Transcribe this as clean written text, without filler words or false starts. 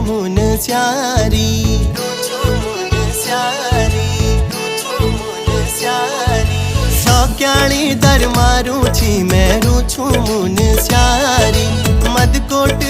मुन स्यारी सौक्याणी दर मारू छी मैं रूछू मुन स्यारी मदकोट